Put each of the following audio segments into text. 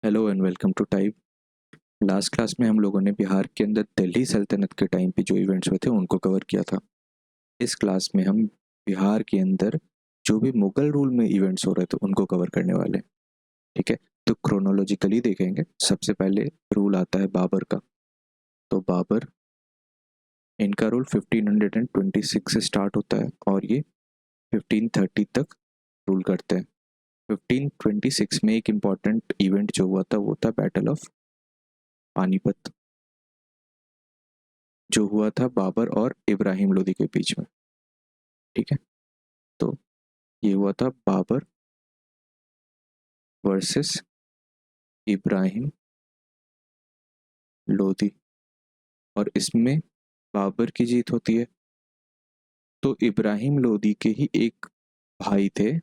Hello and welcome to type. Last class में हम लोगों ने बिहार के अंदर दिल्ली सल्तनत के टाइम पे जो इवेंट्स हुए थे उनको कवर किया था। इस क्लास में हम बिहार के अंदर जो भी मुगल रूल में इवेंट्स हो रहे थे उनको कवर करने वाले हैं। ठीक है, तो क्रोनोलॉजिकली देखेंगे। सबसे पहले रूल आता है बाबर का। तो बाबर, इनका रूल 1526 से स्टार्ट होता है और ये 1530 तक रूल करते हैं। 1526 में एक इम्पॉर्टेंट इवेंट जो हुआ था वो था बैटल ऑफ पानीपत, जो हुआ था बाबर और इब्राहिम लोदी के बीच में। ठीक है, तो ये हुआ था बाबर वर्सेस इब्राहिम लोदी और इसमें बाबर की जीत होती है। तो इब्राहिम लोदी के ही एक भाई थे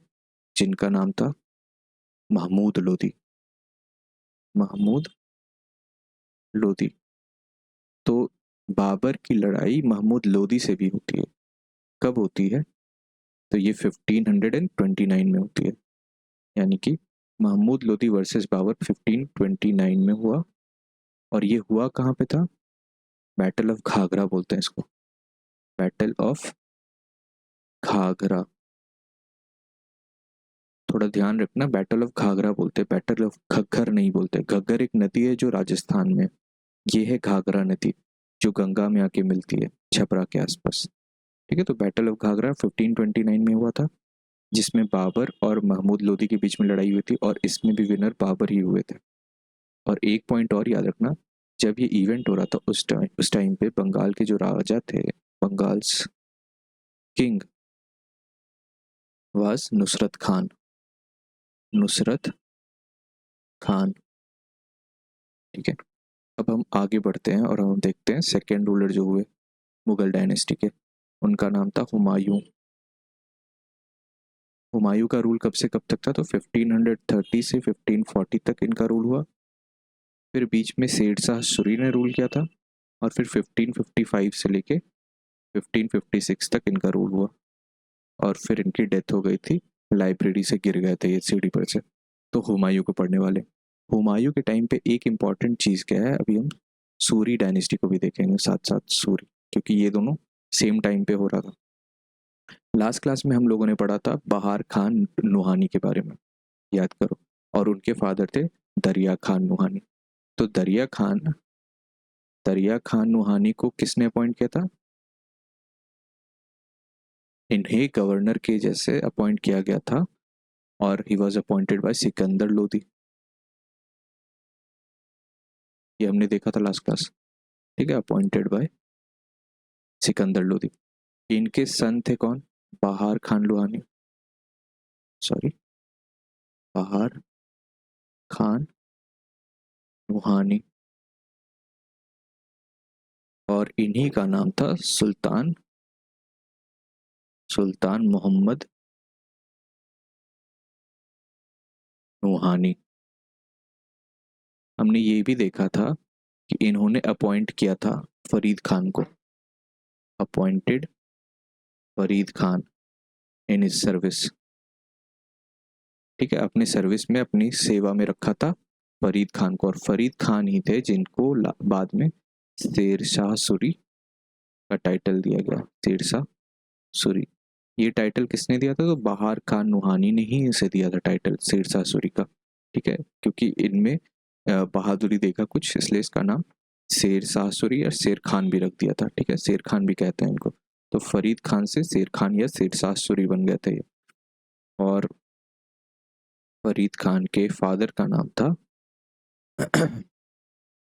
जिनका नाम था महमूद लोदी। महमूद लोदी। तो बाबर की लड़ाई महमूद लोदी से भी होती है। कब होती है? तो ये 1529 में होती है। यानी कि महमूद लोदी वर्सेस बाबर 1529 में हुआ। और ये हुआ कहाँ पे था? बैटल ऑफ घाघरा बोलते हैं इसको। Battle of Ghaghra. थोड़ा ध्यान रखना, बैटल ऑफ घाघरा बोलते हैं, बैटल ऑफ घग्गर नहीं बोलते। घग्गर एक नदी है जो राजस्थान में। ये है घाघरा नदी जो गंगा में आके मिलती है छपरा के आसपास। ठीक है, तो बैटल ऑफ घाघरा 1529 में हुआ था जिसमें बाबर और महमूद लोदी के बीच में लड़ाई हुई थी और इसमें भी विनर बाबर ही हुए थे। और एक पॉइंट और याद रखना, जब ये इवेंट हो रहा था उस टाइम पे बंगाल के जो राजा थे, Bengal's king was Nusrat Khan. Nusrat Khan. ठीक है, अब हम आगे बढ़ते हैं और हम देखते हैं सेकेंड रूलर जो हुए मुगल डायनेस्टी के। उनका नाम था हुमायूं। हुमायूं का रूल कब से कब तक था? तो 1530 से 1540 तक इनका रूल हुआ। फिर बीच में शेरशाह सूरी ने रूल किया था और फिर 1555 से लेके 1556 तक इनका रूल हुआ। और फिर इनकी डेथ हो गई थी, लाइब्रेरी से गिर गए थे ये सीढ़ी पर से। तो हुमायूं को पढ़ने वाले, हुमायूं के टाइम पे एक इम्पॉर्टेंट चीज़ क्या है, अभी हम सूरी डायनेस्टी को भी देखेंगे साथ साथ सूरी, क्योंकि ये दोनों सेम टाइम पे हो रहा था। लास्ट क्लास में हम लोगों ने पढ़ा था बहार खान नुहानी के बारे में, याद करो। और उनके फादर थे दरिया खान नुहानी। तो दरिया खान नुहानी को किसने अपॉइंट किया था? इन्हें गवर्नर के जैसे अपॉइंट किया गया था और he was appointed by Sikandar Lodi. ये हमने देखा था लास्ट क्लास। ठीक है, अपॉइंटेड बाय सिकंदर लोदी। इनके सन थे कौन? बहार खान लुहानी, सॉरी, बहार खान लुहानी। और इन्हीं का नाम था सुल्तान सुल्तान मोहम्मद नुहानी। हमने ये भी देखा था कि इन्होंने अपॉइंट किया था फरीद खान को। Appointed Farid Khan in his service. ठीक है, अपनी सर्विस में, अपनी सेवा में रखा था फरीद खान को। और फरीद खान ही थे जिनको बाद में शेरशाह सूरी का टाइटल दिया गया। शेरशाह सूरी, ये टाइटल किसने दिया था? तो बहार खान नुहानी ने ही इसे दिया था टाइटल शेरशाह सूरी का। ठीक है, क्योंकि इनमें बहादुरी देखा कुछ, इसलिए इसका नाम शेरशाह सूरी और शेर खान भी रख दिया था। ठीक है, शेर खान भी कहते हैं इनको। तो फरीद खान से शेर खान या शेरशाह सूरी बन गए थे ये। और फरीद खान के फादर का नाम था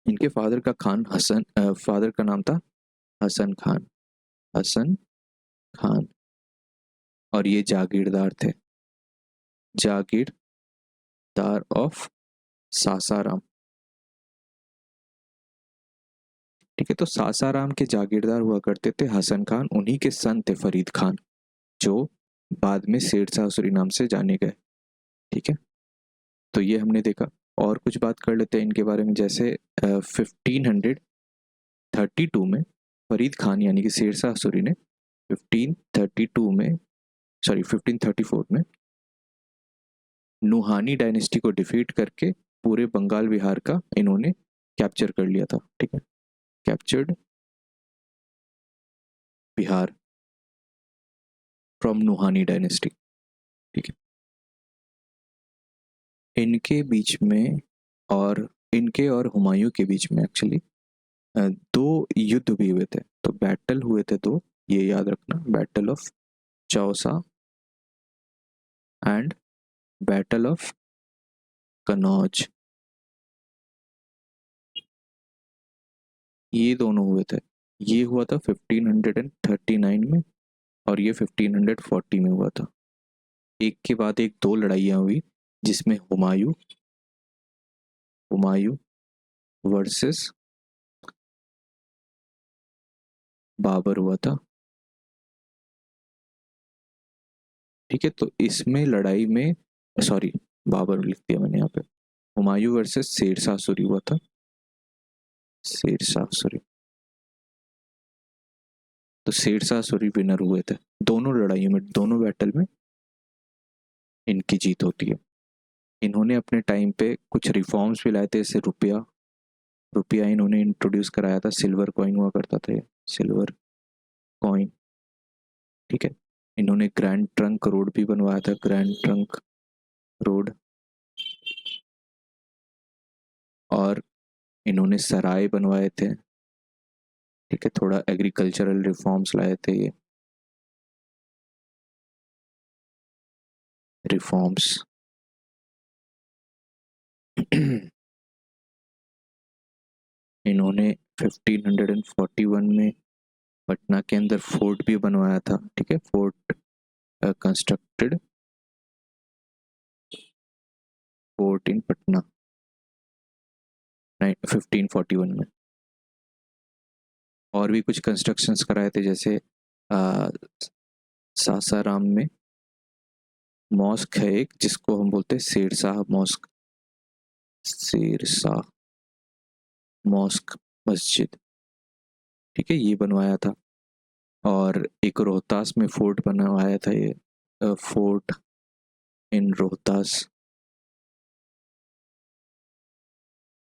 इनके फादर का नाम था हसन खान। हसन खान। और ये जागीरदार थे, जागीरदार ऑफ सासाराम। ठीक है, तो सासाराम के जागीरदार हुआ करते थे हसन खान। उन्हीं के सन थे फरीद खान जो बाद में शेरशाह सूरी नाम से जाने गए। ठीक है, तो ये हमने देखा। और कुछ बात कर लेते हैं इनके बारे में। जैसे 1532 में फरीद खान यानी कि शेरशाह सूरी ने 1532 में, सॉरी 1534 में नुहानी डायनेस्टी को डिफीट करके पूरे बंगाल विहार का इन्होंने कैप्चर कर लिया था, ठीक है, captured Bihar from Nuhani dynasty, ठीक है। इनके बीच में और इनके और हुमायूं के बीच में एक्चुअली दो युद्ध भी हुए थे, तो बैटल हुए थे दो, ये याद रखना, battle of Chausa and battle of Kannauj, ये दोनों हुए थे। ये हुआ था 1539 में और ये 1540 में हुआ था। एक के बाद एक दो लड़ाइयाँ हुई जिसमें हुमायूं वर्सेस बाबर हुआ था, ठीक है। तो इसमें लड़ाई में, सॉरी बाबर लिख दिया मैंने यहाँ पे, हुमायूं वर्सेस शेरशाह सूरी हुआ था, शेरशाह सूरी। तो शेरशाह सूरी विनर हुए थे दोनों लड़ाइयों में, दोनों बैटल में इनकी जीत होती है। इन्होंने अपने टाइम पे कुछ रिफॉर्म्स भी लाए थे, जैसे रुपया इन्होंने इंट्रोड्यूस कराया था, सिल्वर कॉइन हुआ करता था ये, सिल्वर कॉइन, ठीक है। इन्होंने ग्रैंड ट्रंक रोड भी बनवाया था, ग्रैंड ट्रंक रोड, और इन्होंने सराय बनवाए थे, ठीक है। थोड़ा एग्रीकल्चरल रिफॉर्म्स लाए थे ये, रिफॉर्म्स इन्होंने 1541 में पटना के अंदर फोर्ट भी बनवाया था, ठीक है, फोर्ट कंस्ट्रक्टेड, फोर्ट इन पटना 1541 में। और भी कुछ कंस्ट्रक्शंस कराए थे, जैसे सासाराम में मॉस्क है एक, जिसको हम बोलते हैं शेरशाह मॉस्क, शेरशाह मॉस्क मस्जिद, ठीक है, ये बनवाया था। और एक रोहतास में फोर्ट बनवाया था ये, फोर्ट इन रोहतास।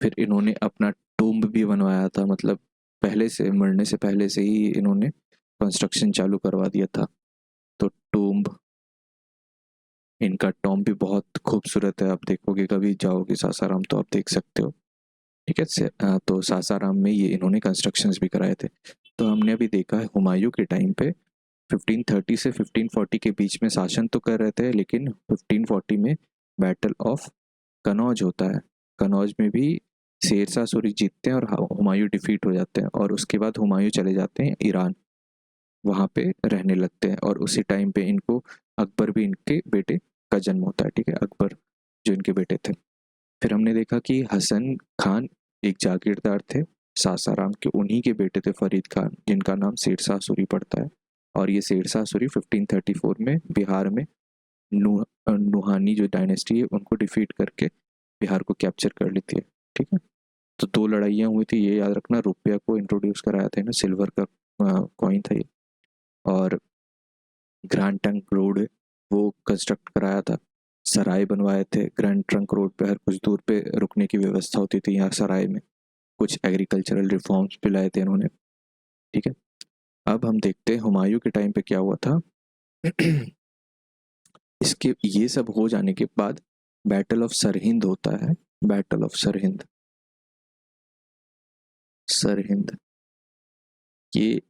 फिर इन्होंने अपना टूम्ब भी बनवाया था, मतलब पहले से, मरने से पहले से ही इन्होंने कंस्ट्रक्शन चालू करवा दिया था। तो टूम्ब, इनका टॉम्ब भी बहुत खूबसूरत है, आप देखोगे कभी जाओगे सासाराम तो आप देख सकते हो, ठीक है। तो सासाराम में ये इन्होंने कंस्ट्रक्शंस भी कराए थे। तो हमने अभी देखा है हुमायूं के टाइम पे 1530 से 1540 के बीच में शासन तो कर रहे थे, लेकिन 1540 में बैटल ऑफ कनौज होता है। कनौज में भी शेरशाह सूरी जीतते हैं और हुमायूं डिफीट हो जाते हैं, और उसके बाद हुमायूं चले जाते हैं ईरान, वहाँ पे रहने लगते हैं। और उसी टाइम पे इनको अकबर भी, इनके बेटे का जन्म होता है, ठीक है, अकबर जो इनके बेटे थे। फिर हमने देखा कि हसन खान एक जागीरदार थे सासाराम के, उन्हीं के बेटे थे फरीद खान, जिनका नाम शेरशाह सूरी पड़ता है। और ये शेरशाह सूरी 1534 में बिहार में नुहानी जो डायनेस्टी है उनको डिफीट करके बिहार को कैप्चर कर लेती है, ठीक है। तो दो लड़ाइयाँ हुई थी, ये याद रखना। रुपया को इंट्रोड्यूस कराया था ना, सिल्वर का कॉइन था ये। और ग्रैंड ट्रंक रोड वो कंस्ट्रक्ट कराया था, सराय बनवाए थे ग्रैंड ट्रंक रोड पे, हर कुछ दूर पे रुकने की व्यवस्था होती थी यहाँ सराय में। कुछ एग्रीकल्चरल रिफॉर्म्स भी लाए थे इन्होंने, ठीक है। अब हम देखते हैं हुमायूं के टाइम पे क्या हुआ था। इसके ये सब हो जाने के बाद बैटल ऑफ सरहिंद होता है, बैटल ऑफ सरहिंद, सरहिंद ये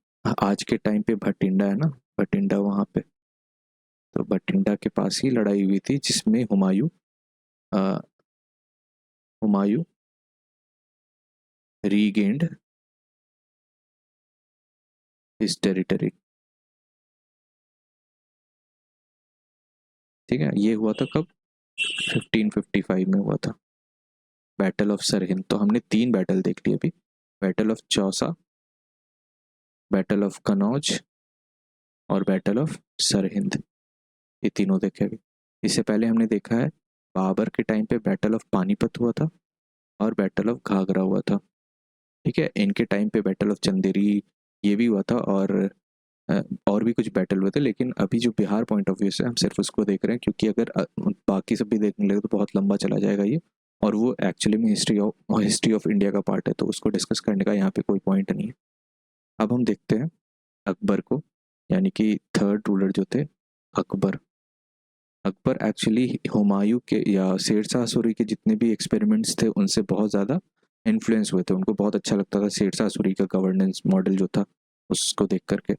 आज के टाइम पे भटिंडा है ना, भटिंडा वहाँ पे, तो भटिंडा के पास ही लड़ाई हुई थी जिसमें हुमायूं अ, हुमायूं रीगेंड हिज टेरिटरी, ठीक है। ये हुआ था कब, 1555 में हुआ था बैटल ऑफ सरहिंद। तो हमने तीन बैटल देख लिए अभी, battle of Chausa, battle of Kannauj और बैटल ऑफ सरहिंद, ये तीनों देखे अभी। इससे पहले हमने देखा है बाबर के टाइम पे बैटल ऑफ पानीपत हुआ था और बैटल ऑफ घाघरा हुआ था, ठीक है। इनके टाइम पे बैटल ऑफ चंदेरी ये भी हुआ था, और भी कुछ बैटल हुए थे। लेकिन अभी जो बिहार पॉइंट ऑफ व्यू से हम सिर्फ उसको देख रहे हैं, क्योंकि अगर बाकी सब भी देखने लगे तो बहुत लंबा चला जाएगा ये, और वो एक्चुअली में हिस्ट्री ऑफ इंडिया का पार्ट है, तो उसको डिस्कस करने का यहाँ पे कोई पॉइंट नहीं है। अब हम देखते हैं अकबर को, यानी कि थर्ड रूलर जो थे अकबर। अकबर एक्चुअली हुमायूं के या शेरशाह सूरी के जितने भी एक्सपेरिमेंट्स थे उनसे बहुत ज़्यादा इन्फ्लुएंस हुए थे। उनको बहुत अच्छा लगता था शेरशाह सूरी का गवर्नेंस मॉडल जो था उसको देख करके।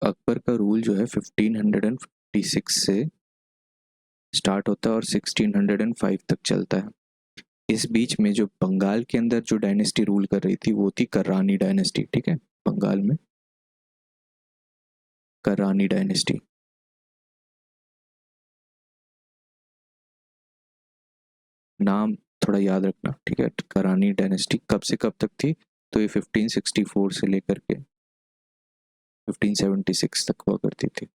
अकबर का रूल जो है 1556 से स्टार्ट होता है और 1605 तक चलता है। इस बीच में जो बंगाल के अंदर जो डायनेस्टी रूल कर रही थी वो थी कर्रानी डायनेस्टी। ठीक है, बंगाल में कर्रानी डायनेस्टी। नाम थोड़ा याद रखना, ठीक है। करानी डायनेस्टी कब से कब तक थी, तो ये 1564 से लेकर के 1576 तक हुआ करती थी।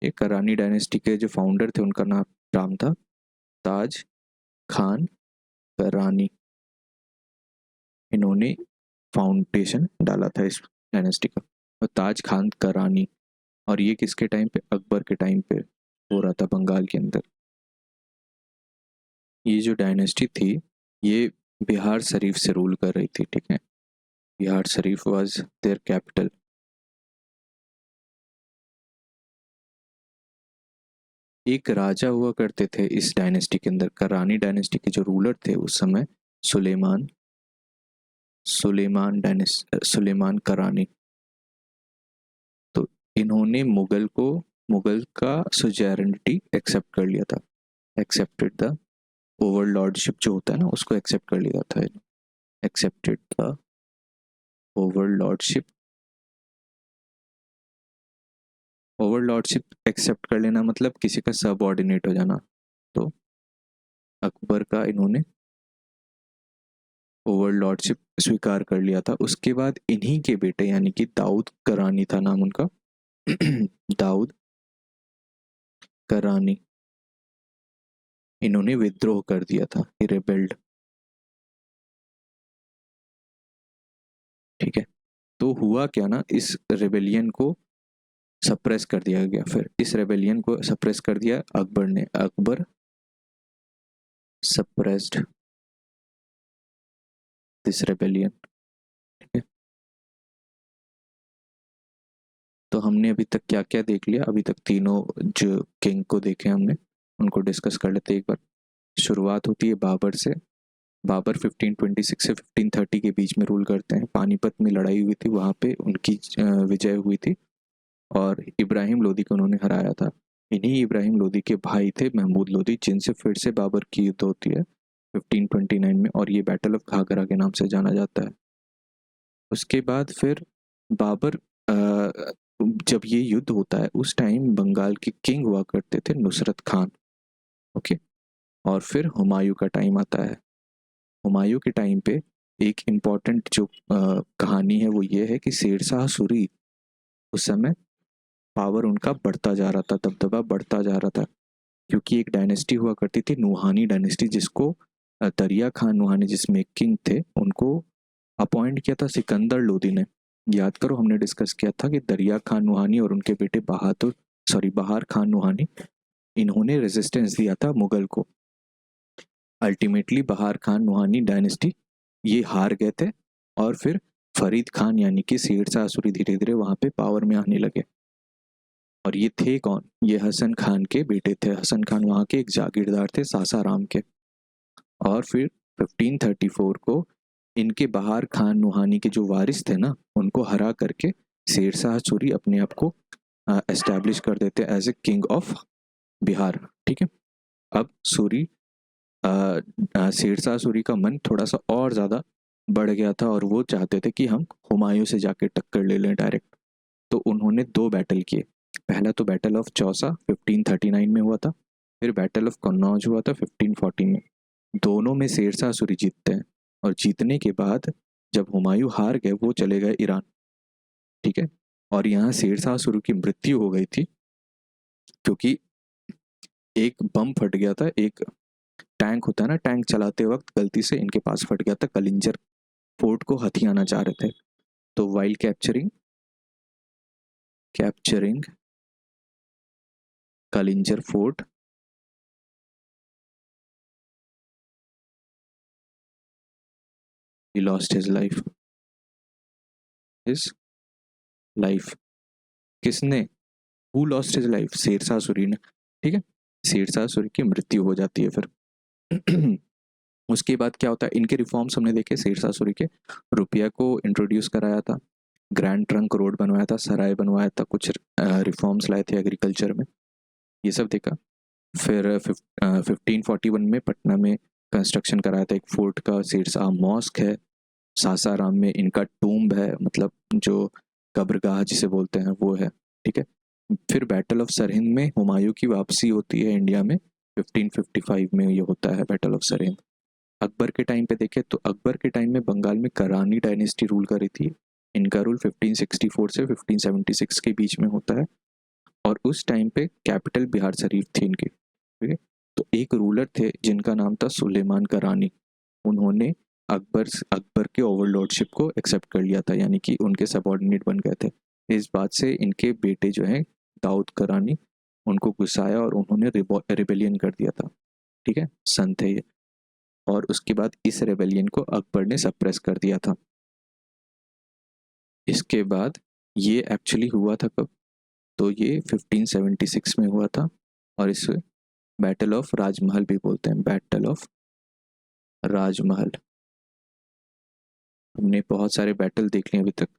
ये करानी डायनेस्टी के जो फाउंडर थे उनका नाम था ताज खान करानी। इन्होंने फाउंडेशन डाला था इस डायनेस्टी का, और ताज खान करानी। और ये किसके टाइम पे, अकबर के टाइम पे हो रहा था बंगाल के अंदर। ये जो डायनेस्टी थी ये बिहार शरीफ से रूल कर रही थी। ठीक है, Bihar Sharif was their capital. एक राजा हुआ करते थे इस डायनेस्टी के अंदर, करानी डायनेस्टी के जो रूलर थे उस समय, सुलेमान सुलेमान करानी। तो इन्होंने मुगल का सुजेरेनिटी एक्सेप्ट कर लिया था। एक्सेप्टेड द ओवरलॉर्डशिप जो होता है ना उसको एक्सेप्ट कर लिया था। Accepted the overlordship. Overlordship accept कर लेना मतलब किसी का सबऑर्डिनेट हो जाना। तो अकबर का इन्होंने ओवरलॉर्डशिप स्वीकार कर लिया था। उसके बाद इन्हीं के बेटे यानी कि दाऊद करानी था नाम उनका दाऊद करानी, इन्होंने विद्रोह कर दिया था, रिबेल्ड। ठीक है, तो हुआ क्या ना, इस रेबेलियन को सप्रेस कर दिया गया। फिर इस रेबेलियन को सप्रेस कर दिया अकबर ने। Akbar suppressed this rebellion. ठीक है, तो हमने अभी तक क्या क्या देख लिया, अभी तक तीनों जो किंग को देखे हमने, उनको डिस्कस कर लेते एक बार। शुरुआत होती है बाबर से। बाबर 1526 से 1530 के बीच में रूल करते हैं। पानीपत में लड़ाई हुई थी, वहाँ पे उनकी विजय हुई थी और इब्राहिम लोदी को उन्होंने हराया था। इन्हीं इब्राहिम लोदी के भाई थे महमूद लोदी, जिनसे फिर से बाबर की युद्ध होती है 1529 में, और ये बैटल ऑफ घाघरा के नाम से जाना जाता है। उसके बाद फिर बाबर जब ये युद्ध होता है उस टाइम बंगाल के किंग हुआ करते थे नुसरत खान। ओके, और फिर हुमायूं का टाइम आता है। हुमायूं के टाइम पे एक इम्पॉर्टेंट जो कहानी है वो ये है कि शेरशाह सूरी उस समय पावर उनका बढ़ता जा रहा था, दबदबा बढ़ता जा रहा था, क्योंकि एक डायनेस्टी हुआ करती थी नुहानी डायनेस्टी, जिसको दरिया खान नुहानी जिसमें किंग थे उनको अपॉइंट किया था सिकंदर लोदी ने। याद करो हमने डिस्कस किया था कि दरिया खान नुहानी और उनके बेटे बहार खान नुहानी, इन्होंने रेजिस्टेंस दिया था मुगल को। अल्टीमेटली बहार खान नुहानी डायनेस्टी ये हार गए थे, और फिर फरीद खान यानी कि शेरशाह सूरी धीरे धीरे वहां पे पावर में आने लगे। और ये थे कौन, ये हसन खान के बेटे थे। हसन खान वहाँ के एक जागीरदार थे सासाराम के। और फिर 1534 को इनके बहार खान नुहानी के जो वारिस थे ना उनको हरा करके शेरशाह सूरी अपने आप को एस्टैब्लिश कर देते as a king of Bihar. ठीक है, अब सूरी शेरशाह सूरी का मन थोड़ा सा और ज़्यादा बढ़ गया था और वो चाहते थे कि हम हुमायूं से जाके टक्कर ले लें डायरेक्ट। तो उन्होंने दो बैटल किए। पहला तो बैटल ऑफ चौसा 1539 में हुआ था, फिर बैटल ऑफ कन्नौज हुआ था 1540 में। दोनों में शेरशाह सूरी जीतते हैं, और जीतने के बाद जब हुमायूं हार गए वो चले गए ईरान। ठीक है, और यहाँ शेरशाह सूरी की मृत्यु हो गई थी क्योंकि एक बम फट गया था। एक टैंक होता है ना, टैंक चलाते वक्त गलती से इनके पास फट गया था। कलिंजर फोर्ट को हथियाना चाह रहे थे, तो while capturing Kalinjar fort he lost his life, his life. किसने? Who lost his life? Sher Shah Suri ने। ठीक है, शेरशाह सूरी की मृत्यु हो जाती है फिर। उसके बाद क्या होता है, इनके रिफॉर्म्स हमने देखे शेरशाह सूरी के। रुपया को इंट्रोड्यूस कराया था, ग्रैंड ट्रंक रोड बनवाया था, सराय बनवाया था, कुछ रिफॉर्म्स लाए थे एग्रीकल्चर में, ये सब देखा। फिर 1541 में पटना में कंस्ट्रक्शन कराया था एक फोर्ट का, शेरशाह मॉस्क है, सासाराम में इनका टूम्ब है, मतलब जो कब्रगाह जिसे बोलते हैं वो है। ठीक है, फिर बैटल ऑफ सरहिंद में हुमायूं की वापसी होती है इंडिया में, 1555 में ये होता है बैटल ऑफ सरहिंद। अकबर के टाइम पे देखें तो अकबर के टाइम में बंगाल में करानी डायनेस्टी रूल कर रही थी। इनका रूल 1564 से 1576 के बीच में होता है, और उस टाइम पे कैपिटल बिहार शरीफ थी इनकी। ठीक है, तो एक रूलर थे जिनका नाम था सुलेमान करानी। उन्होंने अकबर के ओवरलॉर्डशिप को एक्सेप्ट कर लिया था, यानी कि उनके सबॉर्डिनेट बन गए थे। इस बात से इनके बेटे जो हैं दाऊद करानी, उनको गुस्साया और उन्होंने रिबेलियन कर दिया था। ठीक है, सन थे ये। और उसके बाद इस रेबेलियन को अकबर ने सप्रेस कर दिया था। इसके बाद ये एक्चुअली हुआ था कब? तो ये 1576 में हुआ था, और इसे बैटल ऑफ राजमहल भी बोलते हैं, बैटल ऑफ राजमहल। हमने बहुत सारे बैटल देख लिए अभी तक,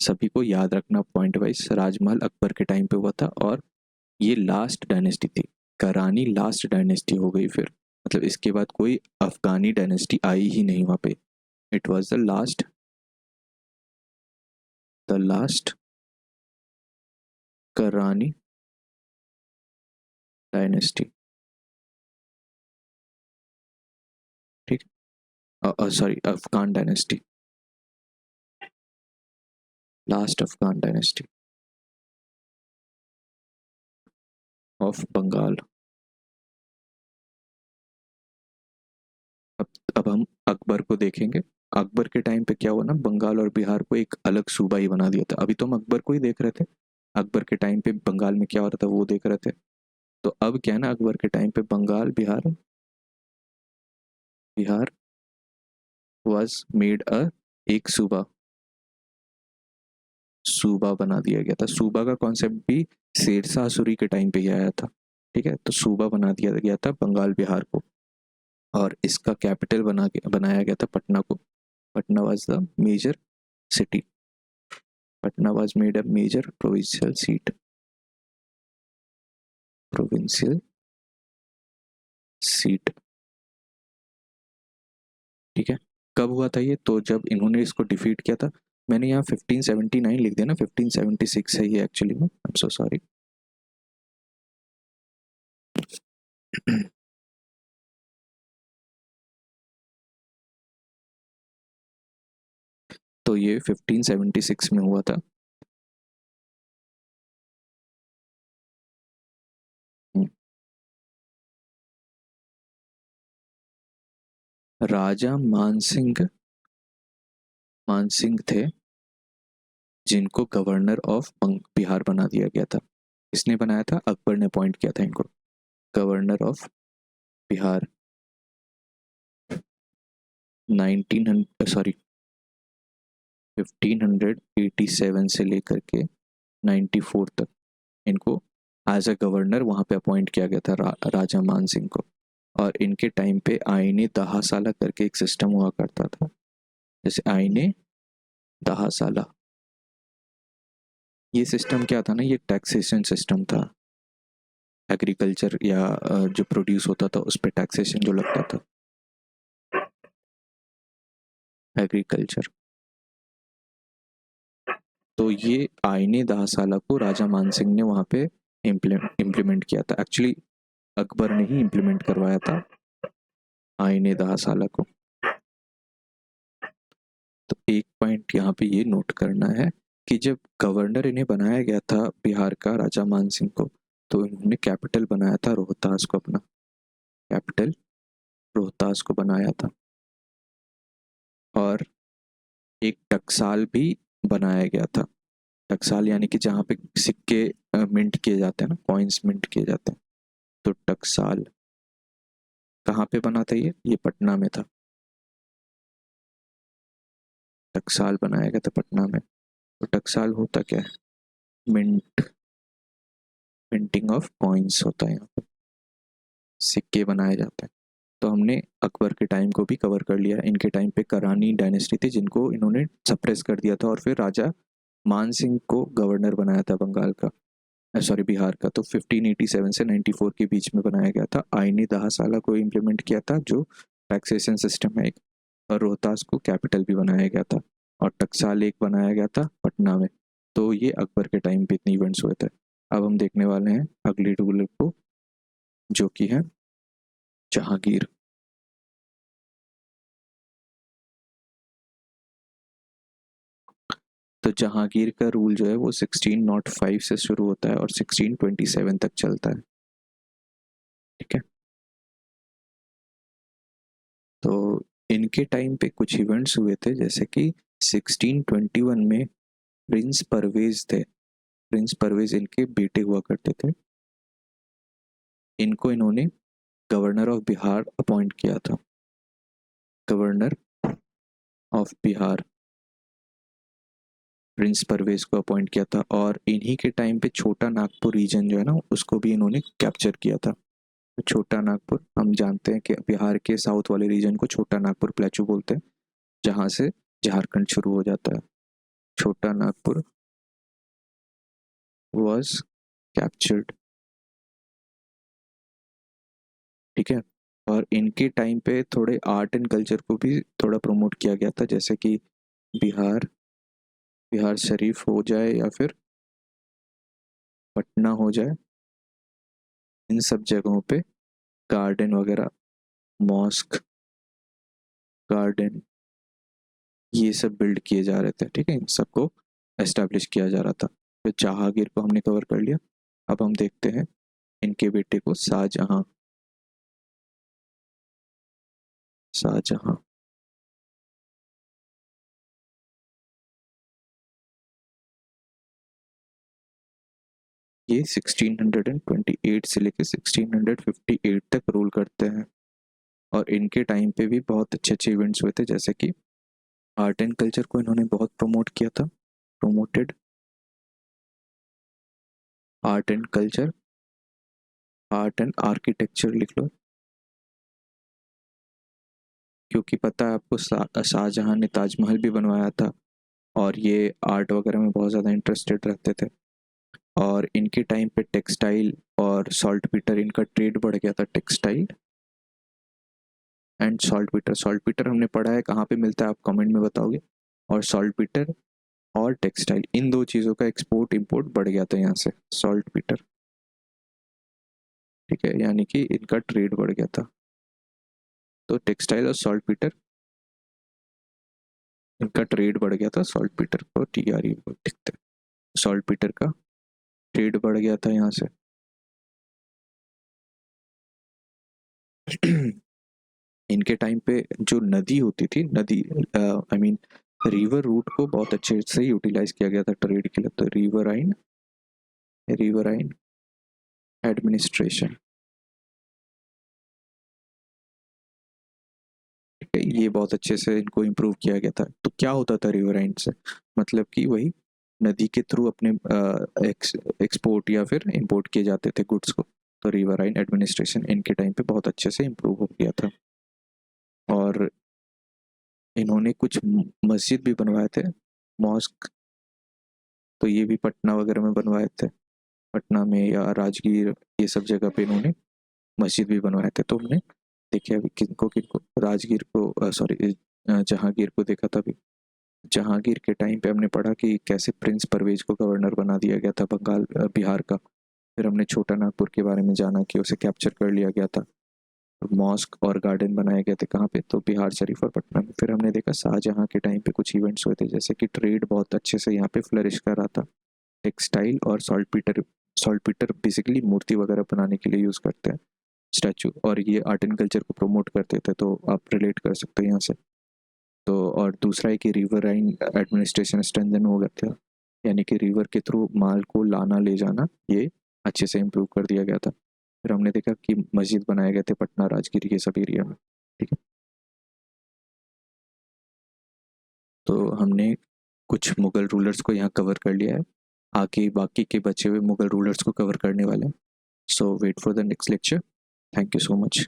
सभी को याद रखना पॉइंट वाइज। राजमहल अकबर के टाइम पे हुआ था, और ये लास्ट डायनेस्टी थी, करानी लास्ट डायनेस्टी हो गई फिर, मतलब इसके बाद कोई अफगानी डायनेस्टी आई ही नहीं वहाँ पे। It was the last Karrani dynasty. ठीक, sorry, Afghan dynasty, last Afghan dynasty of Bengal. अब हम अकबर को देखेंगे। अकबर के टाइम पे क्या हुआ ना, बंगाल और बिहार को एक अलग सूबा ही बना दिया था। अभी तो हम अकबर को ही देख रहे थे, अकबर के टाइम पे बंगाल में क्या हो रहा था वो देख रहे थे। तो अब क्या है ना, अकबर के टाइम पे Bengal Bihar Bihar was made a एक सूबा, सूबा बना दिया गया था। सूबा का कॉन्सेप्ट भी शेरशाह सूरी के टाइम पे ही आया था। ठीक है, तो सूबा बना दिया गया था बंगाल बिहार को, और इसका कैपिटल बनाया गया था पटना को। Patna was the major city, Patna was made a major provincial seat, provincial seat. ठीक है, कब हुआ था ये? तो जब इन्होंने इसको डिफीट किया था। मैंने यहाँ 1579 लिख दिया ना, 1576 है ये एक्चुअली में, आई एम सो सॉरी। तो ये 1576 में हुआ था। राजा मानसिंह थे जिनको गवर्नर ऑफ बिहार बना दिया गया था। किसने बनाया था? अकबर ने अपॉइंट किया था इनको गवर्नर ऑफ बिहार। 1587 से लेकर के 94 तक इनको एज अ गवर्नर वहाँ पे अपॉइंट किया गया था, राजा मान सिंह को। और इनके टाइम पे आईने दहासाला करके एक सिस्टम हुआ करता था, जैसे आईने दहासाला। ये सिस्टम क्या था ना, ये टैक्सेशन सिस्टम था। एग्रीकल्चर या जो प्रोड्यूस होता था उस पर टैक्सेशन जो लगता था, एग्रीकल्चर। तो ये आईने दहासाला को राजा मान सिंह ने वहाँ पे इम्प्लीमेंट किया था। एक्चुअली अकबर ने ही इम्प्लीमेंट करवाया था आईने दहासाला को। तो एक पॉइंट यहाँ पे ये नोट करना है कि जब गवर्नर इन्हें बनाया गया था बिहार का, राजा मान सिंह को, तो इन्होंने कैपिटल बनाया था रोहतास को, अपना कैपिटल रोहतास को बनाया था। और एक टकसाल भी बनाया गया था। टकसाल यानी कि जहाँ पे सिक्के मिंट किए जाते हैं ना, कॉइन्स मिंट किए जाते हैं, तो टकसाल कहाँ पे बना था? ये पटना में था। टकसाल बनाया गया था पटना में। तो टकसाल होता क्या है? मिंटिंग ऑफ कॉइन्स होता है, यहाँ पर सिक्के बनाए जाते हैं। तो हमने अकबर के टाइम को भी कवर कर लिया। इनके टाइम पे करानी डायनेस्टी थी जिनको इन्होंने सप्रेस कर दिया था और फिर राजा मान सिंह को गवर्नर बनाया था बंगाल का, सॉरी बिहार का। तो 1587 से 94 के बीच में बनाया गया था। आईनी दहासाला को इम्प्लीमेंट किया था जो टैक्सेशन सिस्टम है एक, और रोहतास को कैपिटल भी बनाया गया था, और टकसाल एक बनाया गया था पटना में। तो ये अकबर के टाइम पे इतने इवेंट्स हुए थे। अब हम देखने वाले हैं अगली रूलर को, जो कि है जहांगीर। तो जहांगीर का रूल जो है वो 1605 से शुरू होता है और 1627 तक चलता है। ठीक है, तो इनके टाइम पे कुछ इवेंट्स हुए थे, जैसे कि 1621 में प्रिंस परवेज थे। प्रिंस परवेज इनके बेटे हुआ करते थे। इनको इन्होंने गवर्नर ऑफ बिहार अपॉइंट किया था। Governor of Bihar prince Parvez को अपॉइंट किया था, और इन्हीं के टाइम पे छोटा नागपुर रीजन जो है ना उसको भी इन्होंने कैप्चर किया था। तो छोटा नागपुर, हम जानते हैं कि बिहार के साउथ वाले रीजन को छोटा नागपुर प्लेटू बोलते हैं, जहाँ से झारखंड शुरू हो जाता है। छोटा नागपुर वॉज कैप्चर्ड। ठीक है, और इनके टाइम पे थोड़े आर्ट एंड कल्चर को भी थोड़ा प्रमोट किया गया था, जैसे कि बिहार बिहार शरीफ हो जाए या फिर पटना हो जाए, इन सब जगहों पे गार्डन वगैरह, मॉस्क, गार्डन, ये सब बिल्ड किए जा रहे थे। ठीक है, इन सबको एस्टेब्लिश किया जा रहा था। तो जहांगीर को हमने कवर कर लिया। अब हम देखते हैं इनके बेटे को, शाहजहां। शाहजहां ये 1628 से लेकर 1658 तक रूल करते हैं, और इनके टाइम पे भी बहुत अच्छे अच्छे इवेंट्स हुए थे, जैसे कि आर्ट एंड कल्चर को इन्होंने बहुत प्रमोट किया था। Promoted art and culture, art and architecture लिख लो, क्योंकि पता है आपको शाहजहां ने ताजमहल भी बनवाया था, और ये आर्ट वगैरह में बहुत ज़्यादा इंटरेस्टेड रहते थे। और इनके टाइम पे टेक्सटाइल और सॉल्ट पीटर, इनका ट्रेड बढ़ गया था। Textile and salt Peter, salt Peter हमने पढ़ा है कहाँ पे मिलता है, आप कमेंट में बताओगे। और सॉल्ट पीटर और टेक्सटाइल, इन दो चीज़ों का एक्सपोर्ट इंपोर्ट बढ़ गया था यहाँ से, सॉल्ट पीटर। ठीक है, यानी कि इनका ट्रेड बढ़ गया था। तो टेक्सटाइल और सॉल्ट पीटर, इनका ट्रेड बढ़ गया था। सॉल्ट पीटर को TRE दिखते हैं, सॉल्ट पीटर का ट्रेड बढ़ गया था यहाँ से। इनके टाइम पे जो नदी होती थी, नदी आई मीन रिवर रूट को बहुत अच्छे से यूटिलाइज किया गया था ट्रेड के लिए। तो रिवराइन एडमिनिस्ट्रेशन, ठीक है, ये बहुत अच्छे से इनको इम्प्रूव किया गया था। तो क्या होता था रिवराइन से, मतलब कि वही नदी के थ्रू अपने एक्सपोर्ट या फिर इंपोर्ट किए जाते थे गुड्स को। तो रिवराइन एडमिनिस्ट्रेशन इनके टाइम पे बहुत अच्छे से इम्प्रूव हो गया था। और इन्होंने कुछ मस्जिद भी बनवाए थे, मॉस्क। तो ये भी पटना वगैरह में बनवाए थे, पटना में या राजगीर, ये सब जगह पे इन्होंने मस्जिद भी बनवाए थे। तो हमने देखे अभी किनको किनको, राजगीर को, सॉरी जहांगीर को देखा था अभी। जहांगीर के टाइम पे हमने पढ़ा कि कैसे प्रिंस परवेज को गवर्नर बना दिया गया था बिहार का। फिर हमने छोटा नागपुर के बारे में जाना कि उसे कैप्चर कर लिया गया था। मॉस्क और गार्डन बनाए गए थे कहाँ पे, तो बिहार शरीफ और पटना में। फिर हमने देखा शाहजहां के टाइम पे कुछ इवेंट्स हुए थे, जैसे कि ट्रेड बहुत अच्छे से यहाँ पे फ्लरिश कर रहा था। टेक्सटाइल और सॉल्ट पीटर बेसिकली मूर्ति वगैरह बनाने के लिए यूज़ करते हैं, स्टैचू, और ये आर्ट एंड कल्चर को प्रमोट करते थे। तो आप रिलेट कर सकते हो यहाँ से। तो और दूसरा है कि रिवराइन एडमिनिस्ट्रेशन स्ट्रेंथन हो गया था, यानी कि रिवर के थ्रू माल को लाना ले जाना ये अच्छे से इम्प्रूव कर दिया गया था। फिर हमने देखा कि मस्जिद बनाए गए थे पटना, राजगीर, ये सब एरिया में। ठीक है। तो हमने कुछ मुग़ल रूलर्स को यहाँ कवर कर लिया है, आगे बाकी के बचे हुए मुग़ल रूलर्स को कवर करने वाले हैं। So wait for the next lecture. Thank you so much.